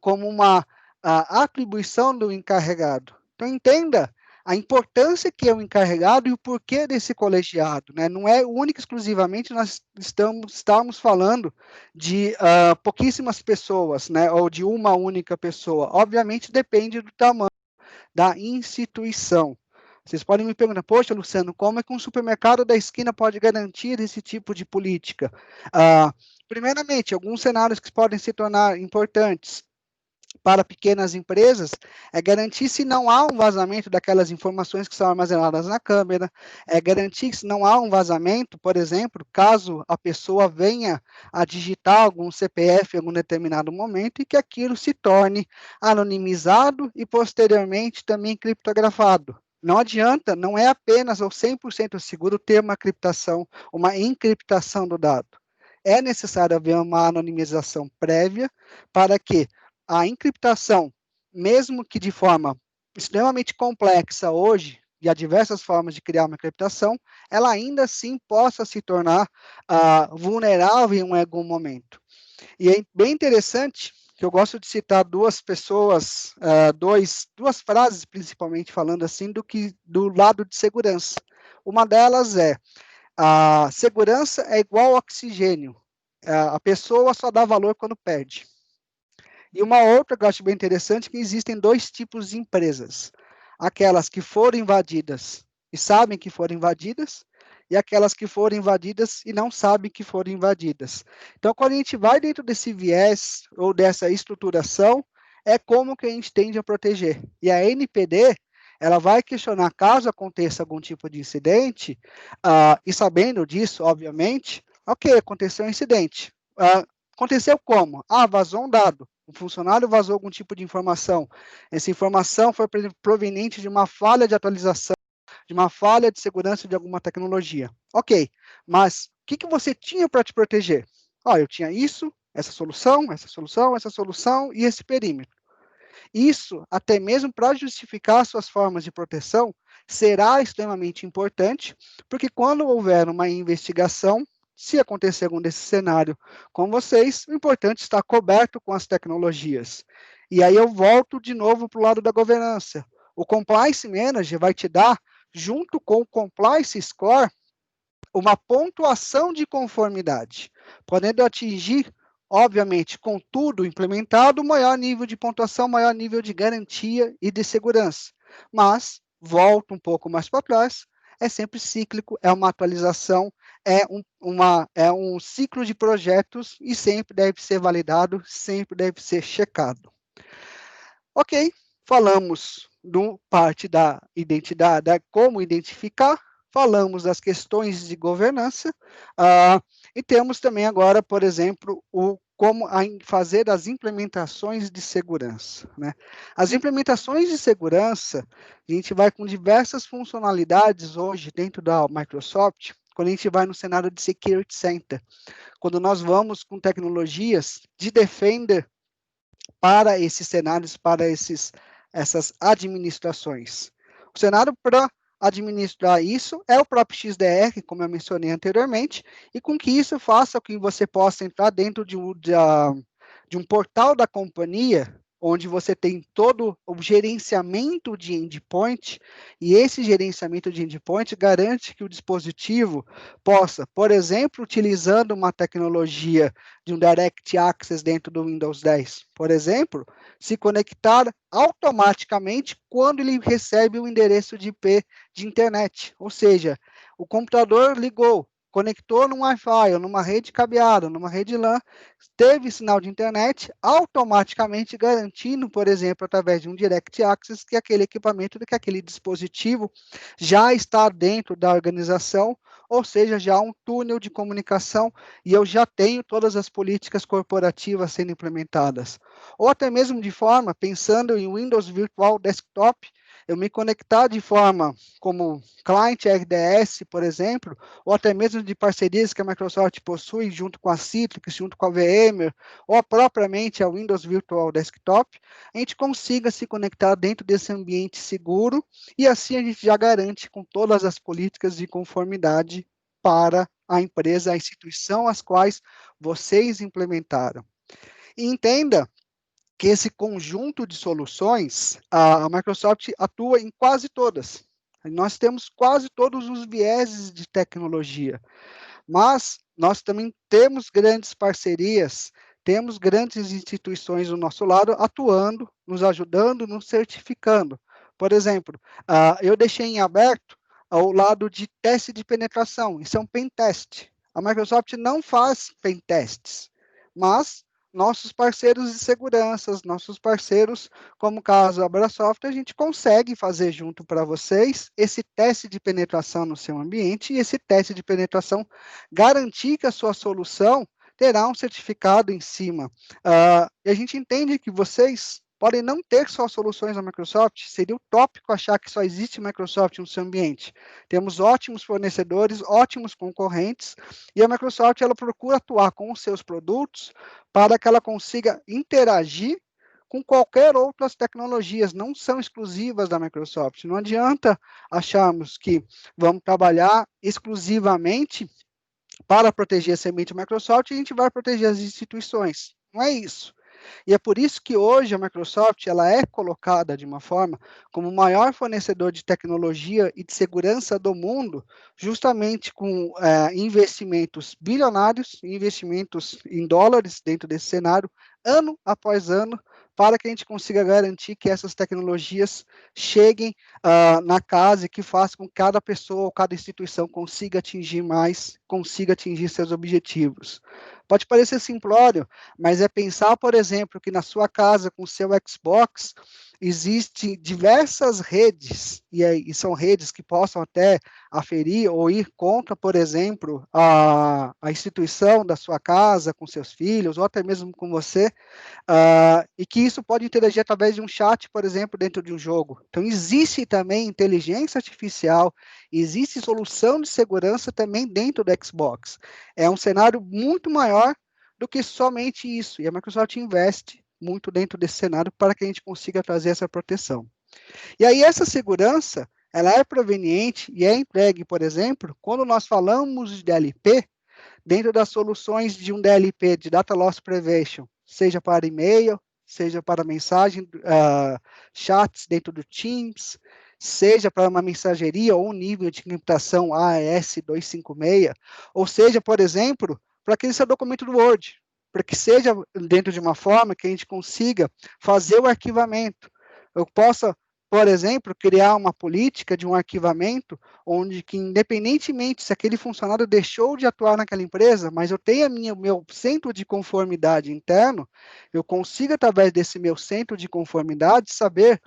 como uma atribuição do encarregado. Então, entenda a importância que é o encarregado e o porquê desse colegiado, né? Não é única e exclusivamente nós estamos falando de pouquíssimas pessoas, né? Ou de uma única pessoa. Obviamente, depende do tamanho da instituição. Vocês podem me perguntar, poxa, Luciano, como é que um supermercado da esquina pode garantir esse tipo de política? Primeiramente, alguns cenários que podem se tornar importantes para pequenas empresas é garantir se não há um vazamento daquelas informações que são armazenadas na câmera, é garantir se não há um vazamento, por exemplo, caso a pessoa venha a digitar algum CPF em algum determinado momento e que aquilo se torne anonimizado e posteriormente também criptografado. Não adianta, não é apenas ou 100% seguro ter uma criptação, uma encriptação do dado. É necessário haver uma anonimização prévia para que a encriptação, mesmo que de forma extremamente complexa hoje, e há diversas formas de criar uma encriptação, ela ainda assim possa se tornar vulnerável em algum momento. E é bem interessante que eu gosto de citar duas pessoas, duas frases principalmente falando assim do lado de segurança. Uma delas é: a segurança é igual ao oxigênio. A pessoa só dá valor quando perde. E uma outra que eu acho bem interessante, que existem dois tipos de empresas. Aquelas que foram invadidas e sabem que foram invadidas, e aquelas que foram invadidas e não sabem que foram invadidas. Então, quando a gente vai dentro desse viés ou dessa estruturação, é como que a gente tende a proteger. E a NPD, ela vai questionar, caso aconteça algum tipo de incidente, e sabendo disso, obviamente, ok, aconteceu um incidente. Aconteceu como? Vazou um dado. Um funcionário vazou algum tipo de informação. Essa informação foi proveniente de uma falha de atualização, de uma falha de segurança de alguma tecnologia. Ok, mas o que você tinha para te proteger? Eu tinha isso, essa solução, essa solução, essa solução e esse perímetro. Isso, até mesmo para justificar suas formas de proteção, será extremamente importante, porque quando houver uma investigação, se acontecer algum desse cenário com vocês, o importante é estar coberto com as tecnologias. E aí eu volto de novo para o lado da governança. O Compliance Manager vai te dar, junto com o Compliance Score, uma pontuação de conformidade, podendo atingir, obviamente, com tudo implementado, maior nível de pontuação, maior nível de garantia e de segurança. Mas, volto um pouco mais para trás, é sempre cíclico, é uma atualização, é um ciclo de projetos e sempre deve ser validado, sempre deve ser checado. Ok, falamos do parte da identidade, como identificar, falamos das questões de governança, e temos também agora, por exemplo, como fazer as implementações de segurança, né? As implementações de segurança, a gente vai com diversas funcionalidades hoje dentro da Microsoft, quando a gente vai no cenário de Security Center, quando nós vamos com tecnologias de Defender para esses cenários, para essas administrações. O cenário para administrar isso é o próprio XDR, como eu mencionei anteriormente, e com que isso faça com que você possa entrar dentro de um portal da companhia, onde você tem todo o gerenciamento de endpoint, e esse gerenciamento de endpoint garante que o dispositivo possa, por exemplo, utilizando uma tecnologia de um Direct Access dentro do Windows 10, por exemplo, se conectar automaticamente quando ele recebe o endereço de IP de internet. Ou seja, o computador ligou, conectou num Wi-Fi, ou numa rede cabeada, numa rede LAN, teve sinal de internet, automaticamente garantindo, por exemplo, através de um Direct Access, que aquele equipamento, que aquele dispositivo já está dentro da organização, ou seja, já há um túnel de comunicação e eu já tenho todas as políticas corporativas sendo implementadas. Ou até mesmo de forma, pensando em Windows Virtual Desktop, eu me conectar de forma como cliente RDS, por exemplo, ou até mesmo de parcerias que a Microsoft possui junto com a Citrix, junto com a VMware, ou propriamente a Windows Virtual Desktop, a gente consiga se conectar dentro desse ambiente seguro e assim a gente já garante com todas as políticas de conformidade para a empresa, a instituição as quais vocês implementaram. E entenda que esse conjunto de soluções, a Microsoft atua em quase todas. Nós temos quase todos os vieses de tecnologia, mas nós também temos grandes parcerias, temos grandes instituições do nosso lado atuando, nos ajudando, nos certificando. Por exemplo, eu deixei em aberto ao lado de teste de penetração, isso é um pen test. A Microsoft não faz pen tests, mas nossos parceiros de segurança, nossos parceiros, como o caso da Abrasoft, a gente consegue fazer junto para vocês esse teste de penetração no seu ambiente e esse teste de penetração garantir que a sua solução terá um certificado em cima. E a gente entende que vocês podem não ter só soluções da Microsoft, seria utópico achar que só existe Microsoft no seu ambiente. Temos ótimos fornecedores, ótimos concorrentes, e a Microsoft ela procura atuar com os seus produtos para que ela consiga interagir com qualquer outras tecnologias, não são exclusivas da Microsoft. Não adianta acharmos que vamos trabalhar exclusivamente para proteger a semente Microsoft e a gente vai proteger as instituições. Não é isso. E é por isso que hoje a Microsoft ela é colocada de uma forma como o maior fornecedor de tecnologia e de segurança do mundo, justamente com investimentos bilionários, investimentos em dólares dentro desse cenário, ano após ano, para que a gente consiga garantir que essas tecnologias cheguem na casa e que façam com que cada pessoa ou cada instituição consiga atingir mais, consiga atingir seus objetivos. Pode parecer simplório, mas é pensar, por exemplo, que na sua casa, com o seu Xbox, existem diversas redes, e são redes que possam até aferir ou ir contra, por exemplo, a instituição da sua casa, com seus filhos, ou até mesmo com você, e que isso pode interagir através de um chat, por exemplo, dentro de um jogo. Então, existe também inteligência artificial, existe solução de segurança também dentro do Xbox. É um cenário muito maior do que somente isso, e a Microsoft investe muito dentro desse cenário para que a gente consiga trazer essa proteção. E aí, essa segurança, ela é proveniente e é entregue, por exemplo, quando nós falamos de DLP, dentro das soluções de um DLP, de Data Loss Prevention, seja para e-mail, seja para mensagem, chats dentro do Teams, seja para uma mensageria ou um nível de encriptação AES 256, ou seja, por exemplo, para aquele seu documento do Word, para que seja dentro de uma forma que a gente consiga fazer o arquivamento. Eu possa, por exemplo, criar uma política de um arquivamento onde que, independentemente se aquele funcionário deixou de atuar naquela empresa, mas eu tenho o meu centro de conformidade interno, eu consigo, através desse meu centro de conformidade, saber,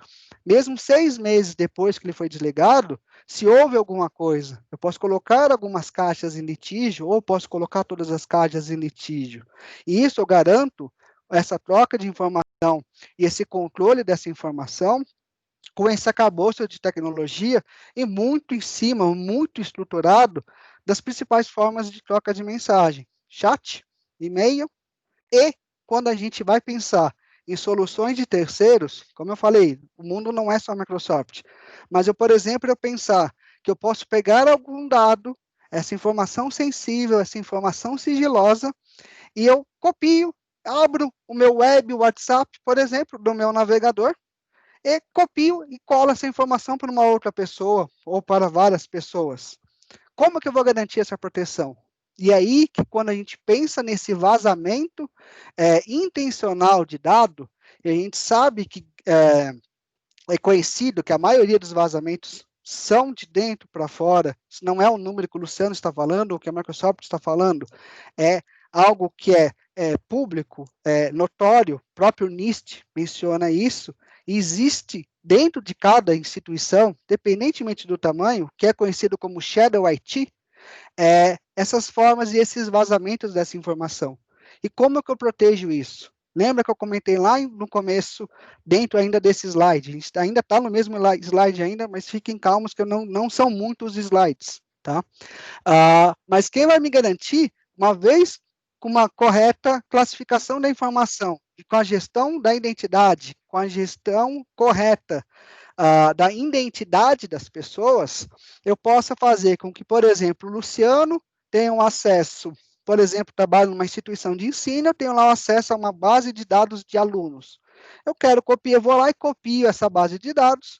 mesmo 6 meses depois que ele foi desligado, se houve alguma coisa. Eu posso colocar algumas caixas em litígio, ou posso colocar todas as caixas em litígio. E isso eu garanto, essa troca de informação e esse controle dessa informação, com esse arcabouço de tecnologia e muito em cima, muito estruturado das principais formas de troca de mensagem: chat, e-mail, e quando a gente vai pensar em soluções de terceiros, como eu falei, o mundo não é só a Microsoft, mas eu, por exemplo, eu pensar que eu posso pegar algum dado, essa informação sensível, essa informação sigilosa, e eu copio, abro o meu web, o WhatsApp, por exemplo, do meu navegador, e copio e colo essa informação para uma outra pessoa ou para várias pessoas. Como que eu vou garantir essa proteção? E aí que quando a gente pensa nesse vazamento intencional de dado, e a gente sabe que é conhecido que a maioria dos vazamentos são de dentro para fora, isso não é o número que o Luciano está falando, ou que a Microsoft está falando, é algo que é público, notório, o próprio NIST menciona isso, e existe dentro de cada instituição, independentemente do tamanho, que é conhecido como Shadow IT, essas formas e esses vazamentos dessa informação. E como é que eu protejo isso? Lembra que eu comentei lá no começo, dentro ainda desse slide? A gente ainda está no mesmo slide ainda, mas fiquem calmos que não são muitos slides, tá? Mas quem vai me garantir, uma vez com uma correta classificação da informação, e com a gestão da identidade, com a gestão correta da identidade das pessoas, eu possa fazer com que, por exemplo, o Luciano tenha um acesso, por exemplo, trabalho numa instituição de ensino, eu tenho lá acesso a uma base de dados de alunos. Eu quero copiar, vou lá e copio essa base de dados,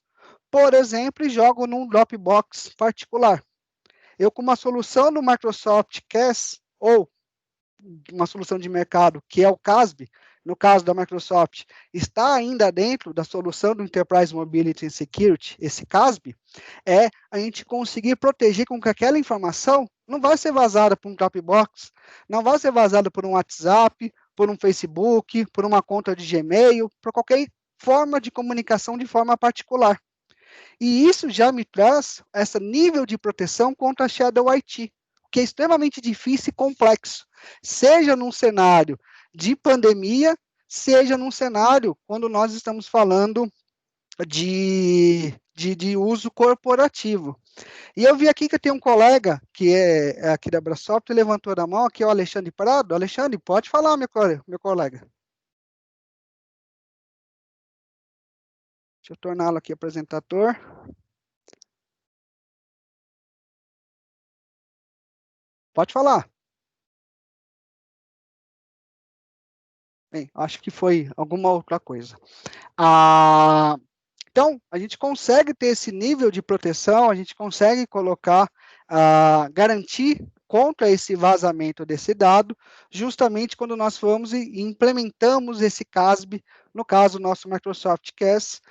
por exemplo, e jogo num Dropbox particular. Eu, com uma solução no Microsoft CAS, ou uma solução de mercado, que é o CASB, no caso da Microsoft, está ainda dentro da solução do Enterprise Mobility and Security, esse CASB, é a gente conseguir proteger com que aquela informação não vai ser vazada por um Dropbox, não vai ser vazada por um WhatsApp, por um Facebook, por uma conta de Gmail, por qualquer forma de comunicação de forma particular. E isso já me traz esse nível de proteção contra a Shadow IT, que é extremamente difícil e complexo, seja num cenário de pandemia, seja num cenário quando nós estamos falando de uso corporativo. E eu vi aqui que tem um colega, que é aqui da Brasoft, levantou a mão, aqui é o Alexandre Prado. Alexandre, pode falar, meu colega. Deixa eu torná-lo aqui apresentador. Pode falar. Bem, acho que foi alguma outra coisa. Então, a gente consegue ter esse nível de proteção, a gente consegue colocar, garantir contra esse vazamento desse dado, justamente quando nós vamos e implementamos esse CASB, no caso, o nosso Microsoft CAS,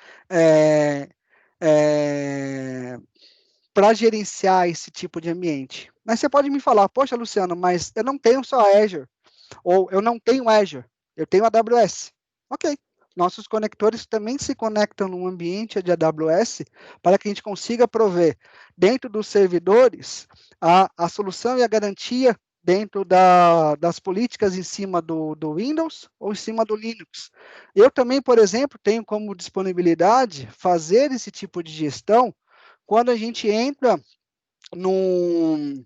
para gerenciar esse tipo de ambiente. Mas você pode me falar, poxa, Luciano, mas eu não tenho só Azure, ou eu não tenho Azure, eu tenho AWS. Ok, nossos conectores também se conectam no ambiente de AWS para que a gente consiga prover dentro dos servidores a solução e a garantia dentro das políticas em cima do Windows ou em cima do Linux. Eu também, por exemplo, tenho como disponibilidade fazer esse tipo de gestão quando a gente entra num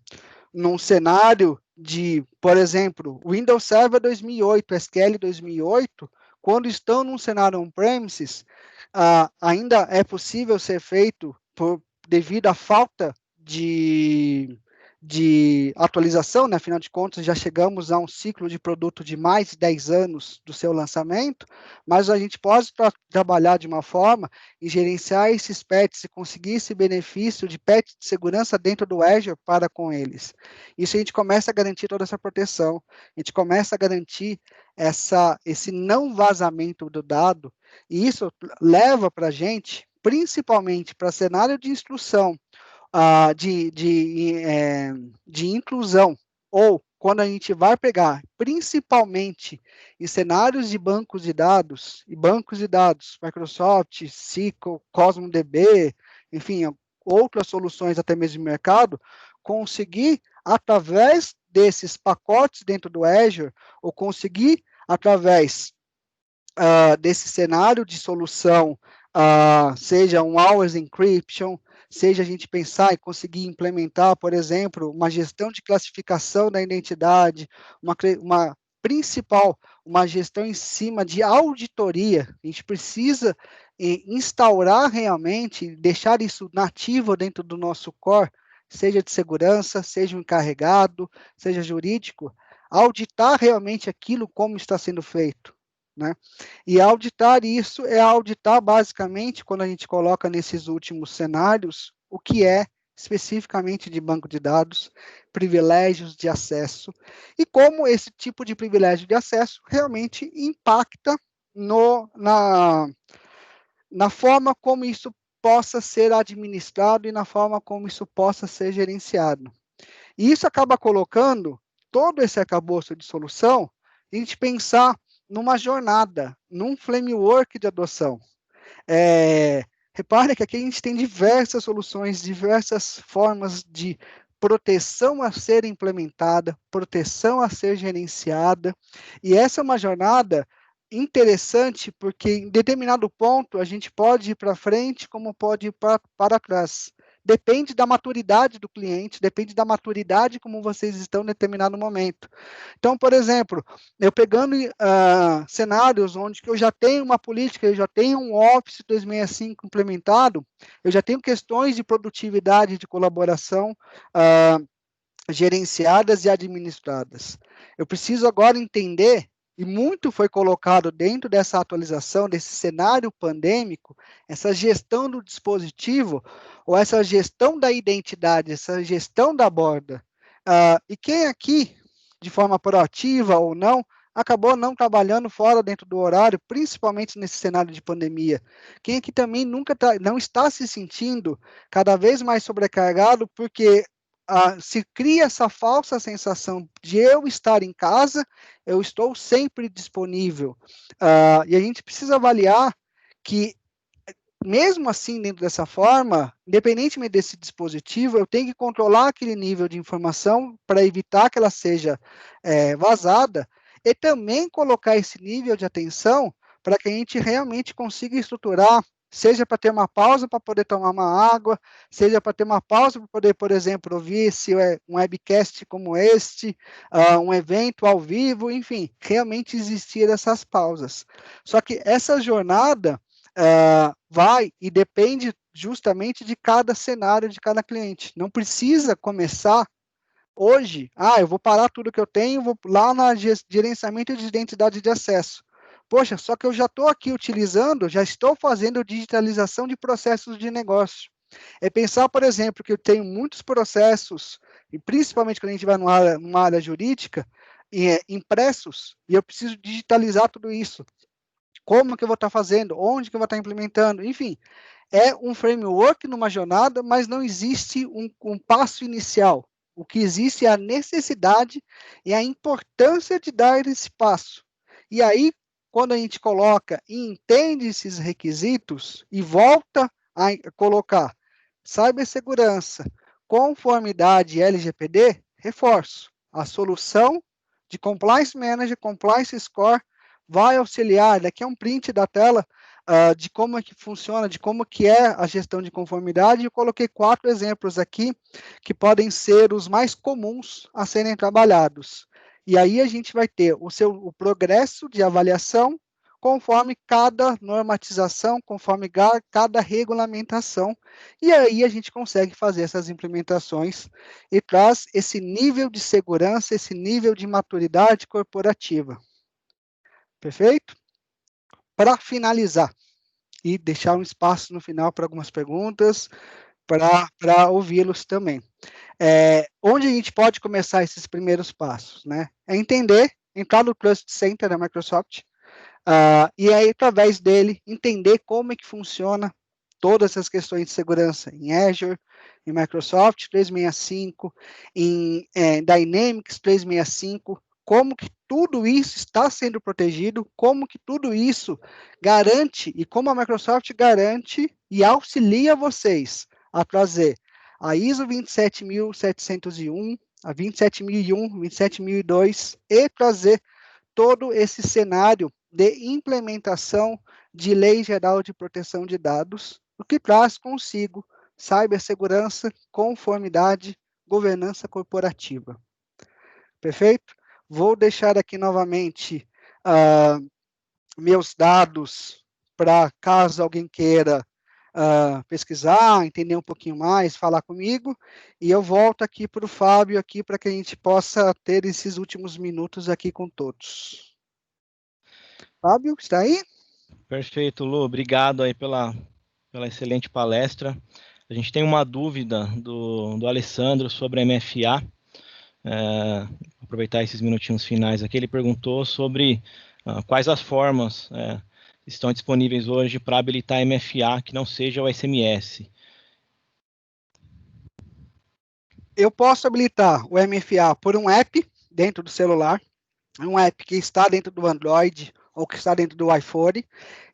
cenário de, por exemplo, Windows Server 2008, SQL 2008, quando estão num cenário on-premises, ainda é possível ser feito devido à falta de atualização, né? Afinal de contas, já chegamos a um ciclo de produto de mais de 10 anos do seu lançamento, mas a gente pode trabalhar de uma forma e gerenciar esses patches e conseguir esse benefício de patch de segurança dentro do Azure para com eles. Isso a gente começa a garantir toda essa proteção, a gente começa a garantir esse não vazamento do dado, e isso leva para a gente, principalmente para cenário de instrução, de inclusão, ou quando a gente vai pegar, principalmente em cenários de bancos de dados, Microsoft, SQL, Cosmos DB, enfim, outras soluções até mesmo de mercado, conseguir, através desses pacotes dentro do Azure, ou conseguir, através desse cenário de solução, seja um Hours Encryption, seja a gente pensar e conseguir implementar, por exemplo, uma gestão de classificação da identidade, uma principal, uma gestão em cima de auditoria. A gente precisa instaurar realmente, deixar isso nativo dentro do nosso core, seja de segurança, seja um encarregado, seja jurídico, auditar realmente aquilo como está sendo feito, né? E auditar isso é auditar basicamente, quando a gente coloca nesses últimos cenários, o que é especificamente de banco de dados, privilégios de acesso, e como esse tipo de privilégio de acesso realmente impacta na forma como isso possa ser administrado e na forma como isso possa ser gerenciado. E isso acaba colocando todo esse arcabouço de solução, a gente pensar numa jornada, num framework de adoção. Repare que aqui a gente tem diversas soluções, diversas formas de proteção a ser implementada, proteção a ser gerenciada, e essa é uma jornada interessante, porque em determinado ponto a gente pode ir para frente, como pode ir para trás. Depende da maturidade do cliente, depende da maturidade como vocês estão em determinado momento. Então, por exemplo, eu pegando cenários onde eu já tenho uma política, eu já tenho um Office 365 implementado, eu já tenho questões de produtividade, de colaboração gerenciadas e administradas. Eu preciso agora entender, e muito foi colocado dentro dessa atualização, desse cenário pandêmico, essa gestão do dispositivo, ou essa gestão da identidade, essa gestão da borda. E quem aqui, de forma proativa ou não, acabou não trabalhando fora dentro do horário, principalmente nesse cenário de pandemia? Quem aqui também não está se sentindo cada vez mais sobrecarregado, porque se cria essa falsa sensação de eu estar em casa, eu estou sempre disponível. E a gente precisa avaliar que, mesmo assim, dentro dessa forma, independentemente desse dispositivo, eu tenho que controlar aquele nível de informação para evitar que ela seja vazada, e também colocar esse nível de atenção para que a gente realmente consiga estruturar, seja para ter uma pausa para poder tomar uma água, seja para ter uma pausa para poder, por exemplo, ouvir um webcast como este, um evento ao vivo, enfim, realmente existir essas pausas. Só que essa jornada vai e depende justamente de cada cenário, de cada cliente. Não precisa começar hoje, eu vou parar tudo que eu tenho, vou lá na gerenciamento de identidade de acesso. Poxa, só que eu já estou aqui utilizando, já estou fazendo digitalização de processos de negócio. É pensar, por exemplo, que eu tenho muitos processos, e principalmente quando a gente vai numa área jurídica, impressos, e eu preciso digitalizar tudo isso. Como que eu vou estar fazendo? Onde que eu vou estar implementando? Enfim, é um framework numa jornada, mas não existe um passo inicial. O que existe é a necessidade e a importância de dar esse passo. E aí, quando a gente coloca e entende esses requisitos e volta a colocar cibersegurança, conformidade LGPD, reforço. A solução de Compliance Manager, Compliance Score, vai auxiliar, daqui é um print da tela, de como é que funciona, de como que é a gestão de conformidade. Eu coloquei 4 exemplos aqui, que podem ser os mais comuns a serem trabalhados. E aí a gente vai ter o progresso de avaliação, conforme cada normatização, conforme cada regulamentação, e aí a gente consegue fazer essas implementações e traz esse nível de segurança, esse nível de maturidade corporativa. Perfeito? Para finalizar, e deixar um espaço no final para algumas perguntas, para ouvi-los também. Onde a gente pode começar esses primeiros passos, né? É entrar no Trust Center da Microsoft, e aí, através dele, entender como é que funciona todas essas questões de segurança em Azure, em Microsoft 365, em Dynamics 365, como que tudo isso está sendo protegido, como que tudo isso garante, e como a Microsoft garante e auxilia vocês a trazer a ISO 27701, a 27001, 27002, e trazer todo esse cenário de implementação de Lei Geral de Proteção de Dados, o que traz consigo cibersegurança, conformidade, governança corporativa. Perfeito? Vou deixar aqui novamente meus dados para caso alguém queira pesquisar, entender um pouquinho mais, falar comigo, e eu volto aqui para o Fábio aqui para que a gente possa ter esses últimos minutos aqui com todos. Fábio, está aí? Perfeito, Lu. Obrigado aí pela excelente palestra. A gente tem uma dúvida do Alessandro sobre a MFA. Aproveitar esses minutinhos finais aqui. Ele perguntou sobre quais as formas estão disponíveis hoje para habilitar a MFA que não seja o SMS. Eu posso habilitar o MFA por um app dentro do celular, um app que está dentro do Android ou que está dentro do iPhone,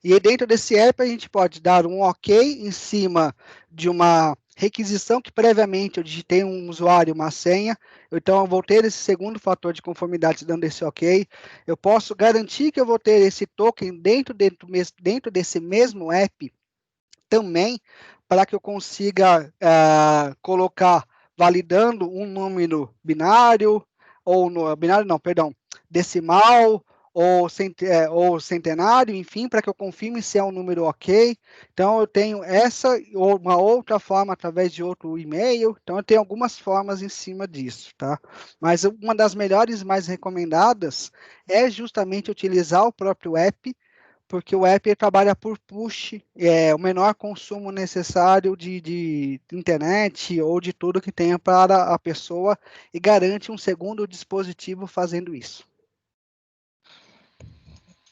e dentro desse app a gente pode dar um OK em cima de uma requisição que previamente eu digitei um usuário, uma senha, então eu vou ter esse segundo fator de conformidade dando esse ok. Eu posso garantir que eu vou ter esse token dentro desse mesmo app também, para que eu consiga colocar validando um número binário, ou no binário não, perdão, decimal, ou centenário, enfim, para que eu confirme se é um número ok. Então, eu tenho essa ou uma outra forma através de outro e-mail. Então, eu tenho algumas formas em cima disso, tá? Mas uma das melhores, mais recomendadas, é justamente utilizar o próprio app, porque o app trabalha por push, o menor consumo necessário de internet ou de tudo que tenha para a pessoa e garante um segundo dispositivo fazendo isso.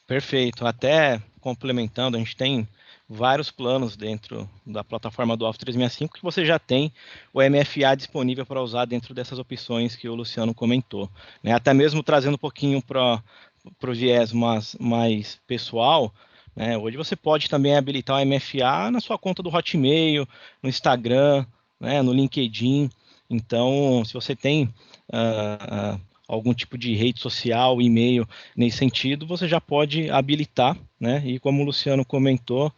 Perfeito. Até complementando, a gente tem vários planos dentro da plataforma do Office 365 que você já tem o MFA disponível para usar dentro dessas opções que o Luciano comentou, né? Até mesmo trazendo um pouquinho para o viés mais pessoal, né? Hoje você pode também habilitar o MFA na sua conta do Hotmail, no Instagram, né? No LinkedIn. Então, se você tem algum tipo de rede social, e-mail nesse sentido, você já pode habilitar, né? E como o Luciano comentou,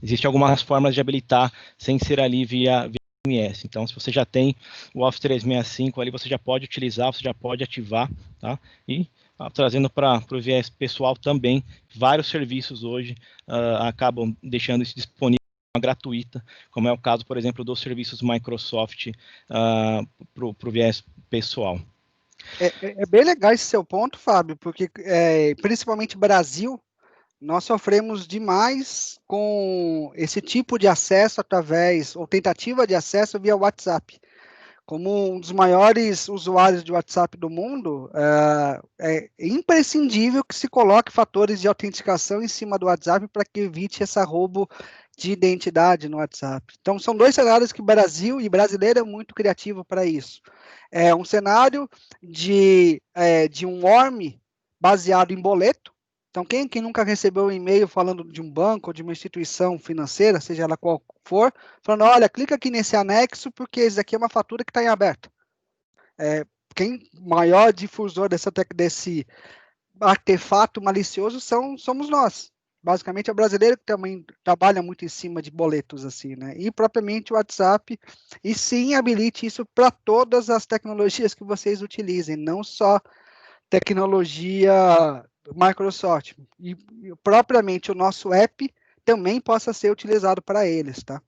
existem algumas formas de habilitar sem ser ali via SMS. Então, se você já tem o Office 365 ali, você já pode utilizar, você já pode ativar, tá? E trazendo para o viés pessoal também, vários serviços hoje acabam deixando isso disponível gratuita, como é o caso, por exemplo, dos serviços Microsoft para o viés pessoal. É bem legal esse seu ponto, Fábio, porque principalmente Brasil, nós sofremos demais com esse tipo de acesso através, ou tentativa de acesso via WhatsApp. Como um dos maiores usuários de WhatsApp do mundo, é imprescindível que se coloque fatores de autenticação em cima do WhatsApp para que evite essa roubo de identidade no WhatsApp. Então, são dois cenários que o Brasil e brasileiro é muito criativo para isso. É um cenário de um ORM baseado em boleto. Então, quem nunca recebeu um e-mail falando de um banco ou de uma instituição financeira, seja ela qual for, falando, olha, clica aqui nesse anexo, porque isso aqui é uma fatura que está em aberto. Quem maior difusor desse artefato malicioso somos nós. Basicamente, é o brasileiro que também trabalha muito em cima de boletos, assim, né? E propriamente o WhatsApp, e sim, habilite isso para todas as tecnologias que vocês utilizem, não só tecnologia Microsoft. E propriamente o nosso app também possa ser utilizado para eles, tá?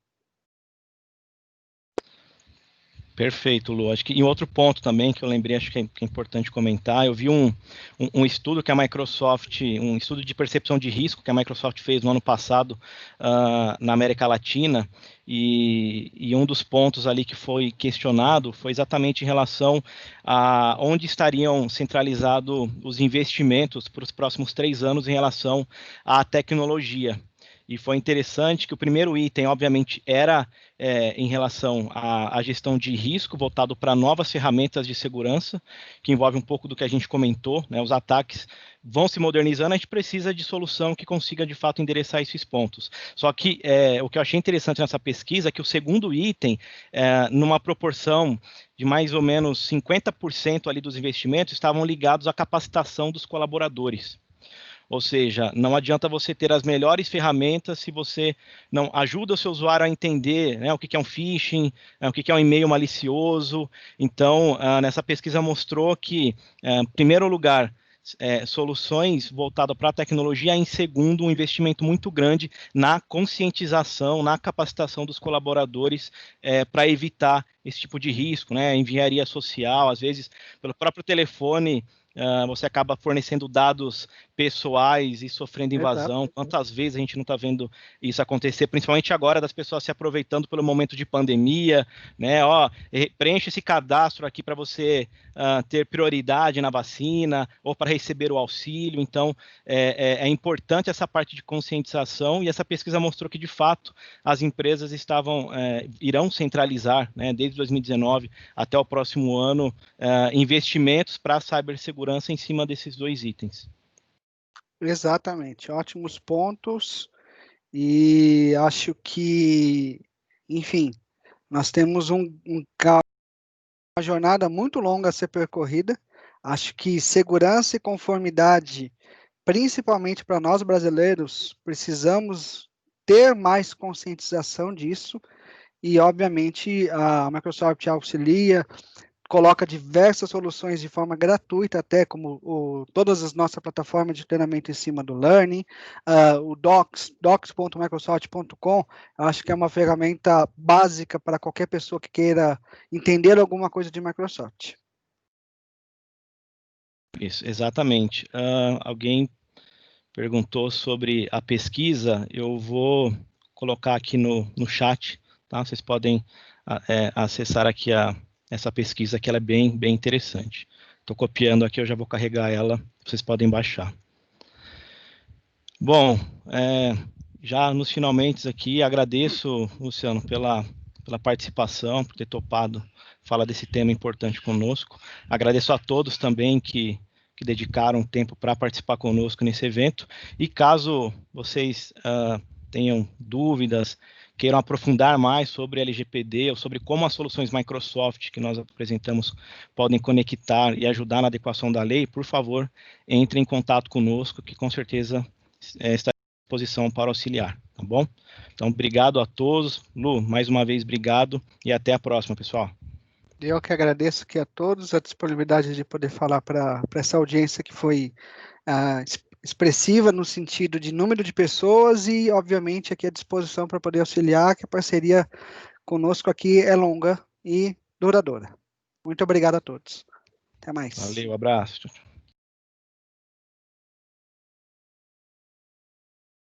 Perfeito, Lu. Acho que em outro ponto também que eu lembrei, acho que é importante comentar, eu vi um estudo que a Microsoft, um estudo de percepção de risco que a Microsoft fez no ano passado na América Latina, e um dos pontos ali que foi questionado foi exatamente em relação a onde estariam centralizados os investimentos para os próximos 3 anos em relação à tecnologia. E foi interessante que o primeiro item, obviamente, era em relação à gestão de risco, voltado para novas ferramentas de segurança, que envolve um pouco do que a gente comentou, né? Os ataques vão se modernizando, a gente precisa de solução que consiga, de fato, endereçar esses pontos. Só que o que eu achei interessante nessa pesquisa é que o segundo item, numa proporção de mais ou menos 50% ali dos investimentos, estavam ligados à capacitação dos colaboradores. Ou seja, não adianta você ter as melhores ferramentas se você não ajuda o seu usuário a entender, né, o que é um phishing, o que é um e-mail malicioso. Então, nessa pesquisa mostrou que, em primeiro lugar, soluções voltadas para a tecnologia, em segundo, um investimento muito grande na conscientização, na capacitação dos colaboradores para evitar esse tipo de risco, né? Engenharia social, às vezes, pelo próprio telefone, você acaba fornecendo dados pessoais e sofrendo invasão. Exato. Quantas vezes a gente não está vendo isso acontecer, principalmente agora, das pessoas se aproveitando pelo momento de pandemia, né? Ó, preenche esse cadastro aqui para você ter prioridade na vacina ou para receber o auxílio. Então, é importante essa parte de conscientização, e essa pesquisa mostrou que, de fato, as empresas irão centralizar, né, desde 2019 até o próximo ano, investimentos para a cibersegurança em cima desses dois itens. Exatamente, ótimos pontos, e acho que enfim, nós temos uma jornada muito longa a ser percorrida. Acho que segurança e conformidade, principalmente para nós brasileiros, precisamos ter mais conscientização disso e, obviamente, a Microsoft auxilia, coloca diversas soluções de forma gratuita, até como todas as nossas plataformas de treinamento em cima do Learning, o docs.microsoft.com, acho que é uma ferramenta básica para qualquer pessoa que queira entender alguma coisa de Microsoft. Isso, exatamente. Alguém perguntou sobre a pesquisa, eu vou colocar aqui no chat, tá? Vocês podem acessar aqui essa pesquisa, que ela é bem interessante. Estou copiando aqui, eu já vou carregar ela, vocês podem baixar. Bom, já nos finalmente aqui, agradeço, Luciano, pela participação, por ter topado falar desse tema importante conosco. Agradeço a todos também que dedicaram tempo para participar conosco nesse evento. E caso vocês tenham dúvidas, queiram aprofundar mais sobre LGPD ou sobre como as soluções Microsoft que nós apresentamos podem conectar e ajudar na adequação da lei, por favor, entre em contato conosco, que com certeza está à disposição para auxiliar, tá bom? Então, obrigado a todos. Lu, mais uma vez, obrigado e até a próxima, pessoal. Eu que agradeço aqui a todos a disponibilidade de poder falar para essa audiência que foi expressiva no sentido de número de pessoas e, obviamente, aqui à disposição para poder auxiliar, que a parceria conosco aqui é longa e duradoura. Muito obrigado a todos. Até mais. Valeu, abraço.